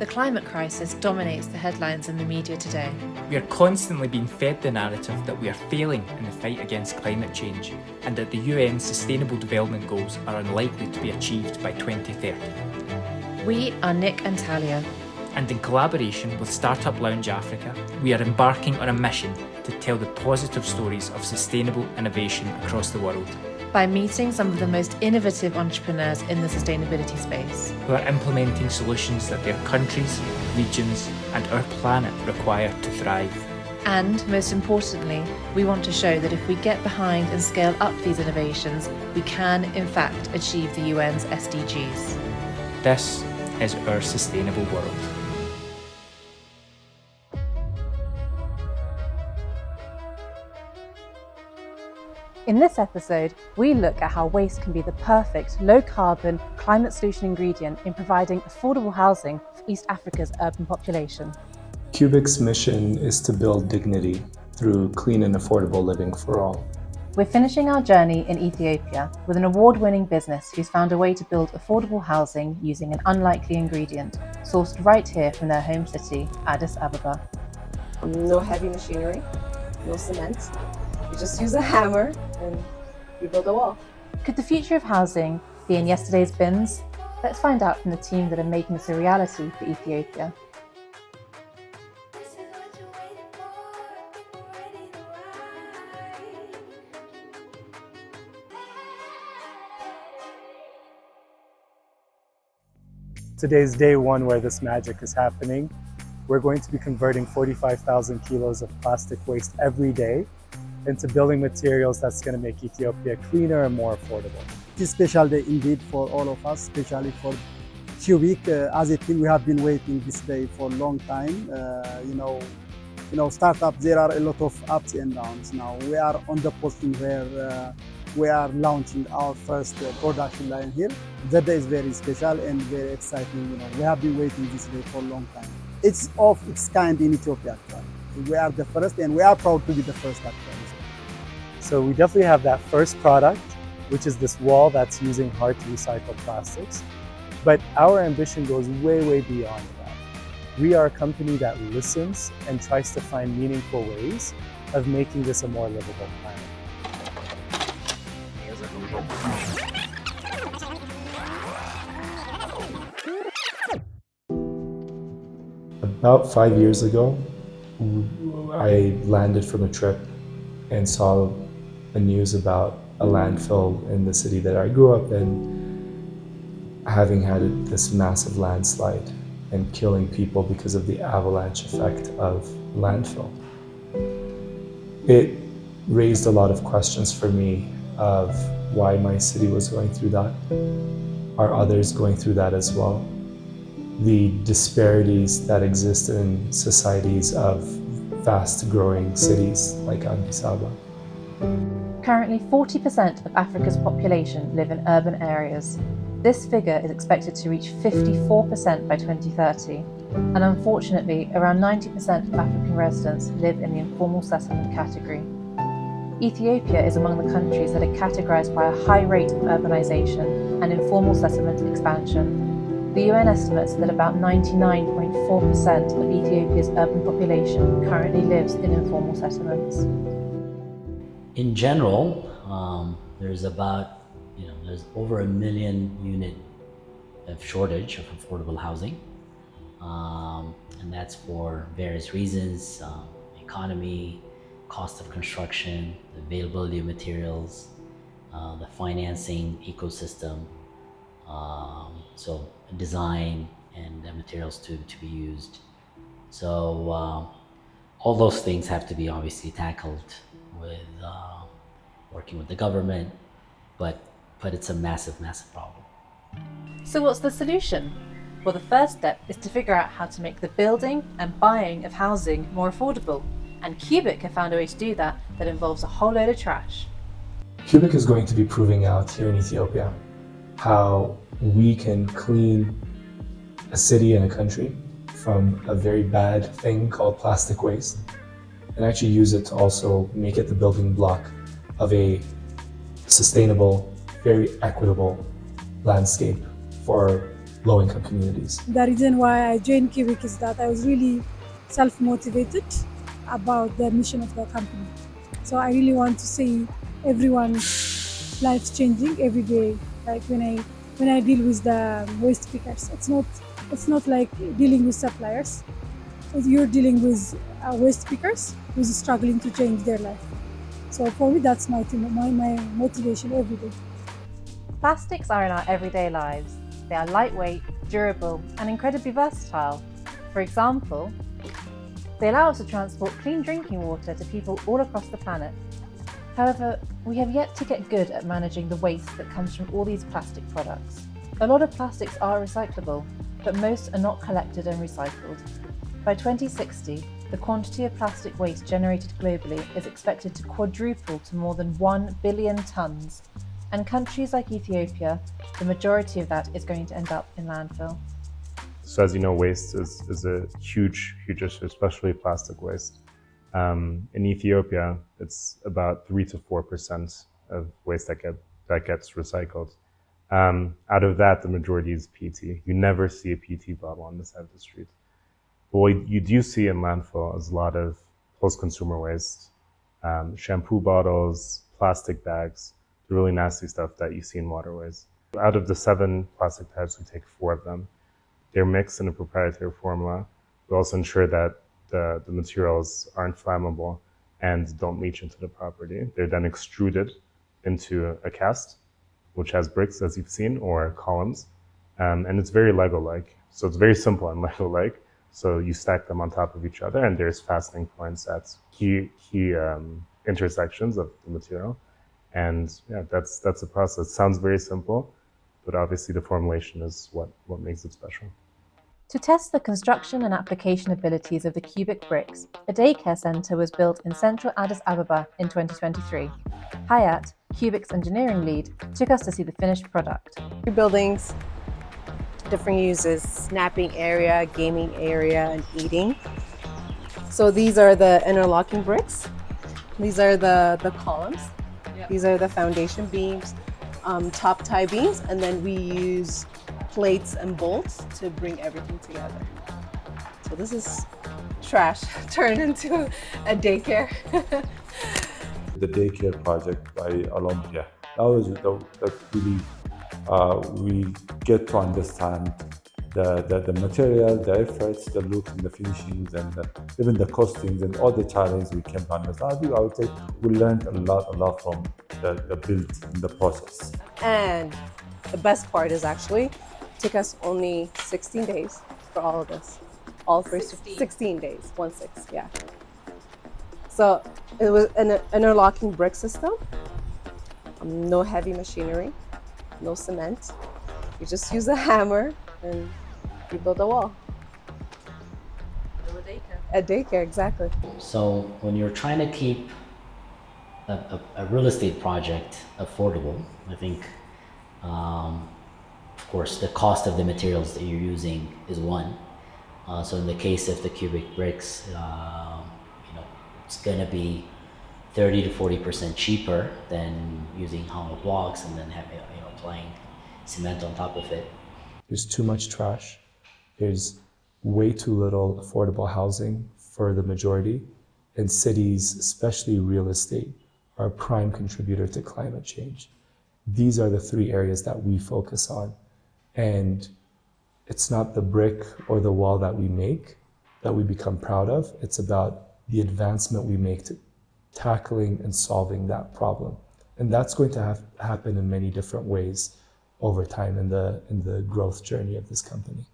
The climate crisis dominates the headlines in the media today. We are constantly being fed the narrative that we are failing in the fight against climate change and that the UN Sustainable Development Goals are unlikely to be achieved by 2030. We are Nick and Talya. And in collaboration with Startup Lounge Africa, we are embarking on a mission to tell the positive stories of sustainable innovation across the world. By meeting some of the most innovative entrepreneurs in the sustainability space, who are implementing solutions that their countries, regions, and our planet require to thrive. And most importantly, we want to show that if we get behind and scale up these innovations, we can, in fact, achieve the UN's SDGs. This is our sustainable world. In this episode, we look at how waste can be the perfect low-carbon climate solution ingredient in providing affordable housing for East Africa's urban population. KUBIK's mission is to build dignity through clean and affordable living for all. We're finishing our journey in Ethiopia with an award-winning business who's found a way to build affordable housing using an unlikely ingredient sourced right here from their home city, Addis Ababa. No heavy machinery, no cement. You just use a hammer and you build a wall. Could the future of housing be in yesterday's bins? Let's find out from the team that are making this a reality for Ethiopia. Today's day one where this magic is happening. We're going to be converting 45,000 kilos of plastic waste every day into building materials that's going to make Ethiopia cleaner and more affordable. It is a special day indeed for all of us, especially for KUBIK. As a team, we have been waiting this day for a long time. Startup, there are a lot of ups and downs. Now we are on the position where we are launching our first production line here. The day is very special and very exciting. We have been waiting this day for a long time. It's of its kind in Ethiopia. We are the first, and we are proud to be the first actually. So we definitely have that first product, which is this wall that's using hard to recycle plastics. But our ambition goes way, way beyond that. We are a company that listens and tries to find meaningful ways of making this a more livable planet. About 5 years ago, I landed from a trip and saw the news about a landfill in the city that I grew up in, having had this massive landslide and killing people because of the avalanche effect of landfill. It raised a lot of questions for me of why my city was going through that. Are others going through that as well? The disparities that exist in societies of fast-growing cities like Addis Ababa. Currently, 40% of Africa's population live in urban areas. This figure is expected to reach 54% by 2030. And unfortunately, around 90% of African residents live in the informal settlement category. Ethiopia is among the countries that are categorized by a high rate of urbanization and informal settlement expansion. The UN estimates that about 99.4% of Ethiopia's urban population currently lives in informal settlements. In general, there's over 1 million unit of shortage of affordable housing, and that's for various reasons: economy, cost of construction, the availability of materials, the financing ecosystem, so design and the materials to be used. So all those things have to be obviously tackled with working with the government, but it's a massive problem. So what's the solution? Well, the first step is to figure out how to make the building and buying of housing more affordable. And KUBIK have found a way to do that involves a whole load of trash. KUBIK is going to be proving out here in Ethiopia how we can clean a city and a country from a very bad thing called plastic waste and actually use it to also make it the building block of a sustainable, very equitable landscape for low-income communities. The reason why I joined KUBIK is that I was really self-motivated about the mission of the company. So I really want to see everyone's lives changing every day. Like when I deal with the waste pickers, it's not like dealing with suppliers. You're dealing with waste pickers who's struggling to change their life. So for me, that's my motivation every day. Plastics are in our everyday lives. They are lightweight, durable, and incredibly versatile. For example, they allow us to transport clean drinking water to people all across the planet. However, we have yet to get good at managing the waste that comes from all these plastic products. A lot of plastics are recyclable, but most are not collected and recycled. By 2060, the quantity of plastic waste generated globally is expected to quadruple to more than 1 billion tonnes. And countries like Ethiopia, the majority of that is going to end up in landfill. So as you know, waste is a huge issue, especially plastic waste. In Ethiopia, it's about 3 to 4% of waste that gets recycled. Out of that, the majority is PET. You never see a PET bottle on the side of the street. But what you do see in landfill is a lot of post-consumer waste, shampoo bottles, plastic bags, the really nasty stuff that you see in waterways. Out of the 7 plastic types, we take 4 of them. They're mixed in a proprietary formula. We also ensure that the materials aren't flammable and don't leach into the property. They're then extruded into a cast, which has bricks, as you've seen, or columns. And it's very Lego-like. So it's very simple and Lego-like. So you stack them on top of each other, and there's fastening points at key intersections of the material. And yeah, that's the process. It sounds very simple, but obviously the formulation is what makes it special. To test the construction and application abilities of the KUBIK bricks, a daycare centre was built in central Addis Ababa in 2023. Hayat, KUBIK's engineering lead, took us to see the finished product. Buildings, different uses, snapping area, gaming area, and eating. So these are the interlocking bricks. These are the columns. These are the foundation beams, top tie beams, and then we use plates and bolts to bring everything together. So this is trash turned into a daycare. The daycare project by Olympia. That really, we get to understand the material, the efforts, the look and the finishings, and even the costings and all the challenges we came to understand. I would say we learned a lot from the build and the process. And the best part is actually, it took us only 16 days for all of this. All for 16 days, 1-6, yeah. So it was an interlocking brick system, no heavy machinery, no cement. You just use a hammer and you build a wall. A daycare, exactly. So when you're trying to keep a real estate project affordable, I think, of course, the cost of the materials that you're using is one. So in the case of the KUBIK bricks, it's going to be 30 to 40% cheaper than using hollow blocks and then applying cement on top of it. There's too much trash. There's way too little affordable housing for the majority, and cities, especially real estate, are a prime contributor to climate change. These are the 3 areas that we focus on. And it's not the brick or the wall that we make that we become proud of. It's about the advancement we make to tackling and solving that problem. And that's going to happen in many different ways over time in the growth journey of this company.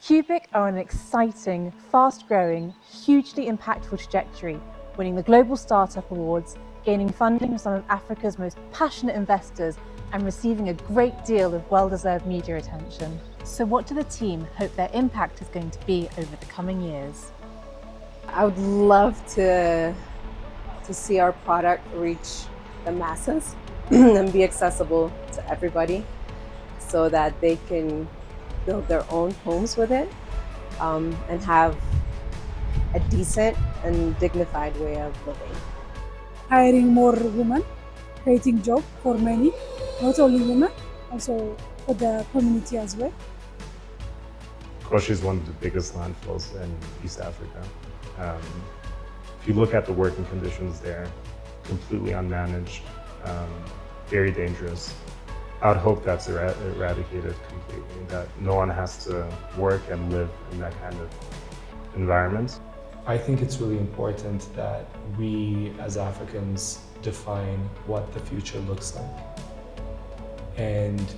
KUBIK are on an exciting, fast-growing, hugely impactful trajectory, winning the Global Startup Awards, gaining funding from some of Africa's most passionate investors, and receiving a great deal of well-deserved media attention. So what do the team hope their impact is going to be over the coming years? I would love to see our product reach the masses and be accessible to everybody so that they can build their own homes with it and have a decent and dignified way of living. Hiring more women, creating jobs for many, not only women, also for the community as well. Koshi is one of the biggest landfills in East Africa. If you look at the working conditions there, completely unmanaged, very dangerous. I would hope that's eradicated completely, that no one has to work and live in that kind of environment. I think it's really important that we as Africans define what the future looks like. And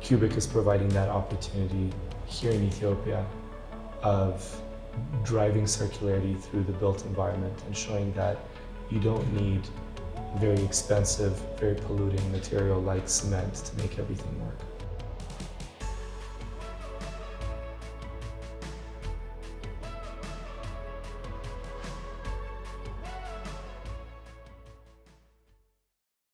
KUBIK is providing that opportunity here in Ethiopia of driving circularity through the built environment and showing that you don't need very expensive, very polluting material like cement to make everything work.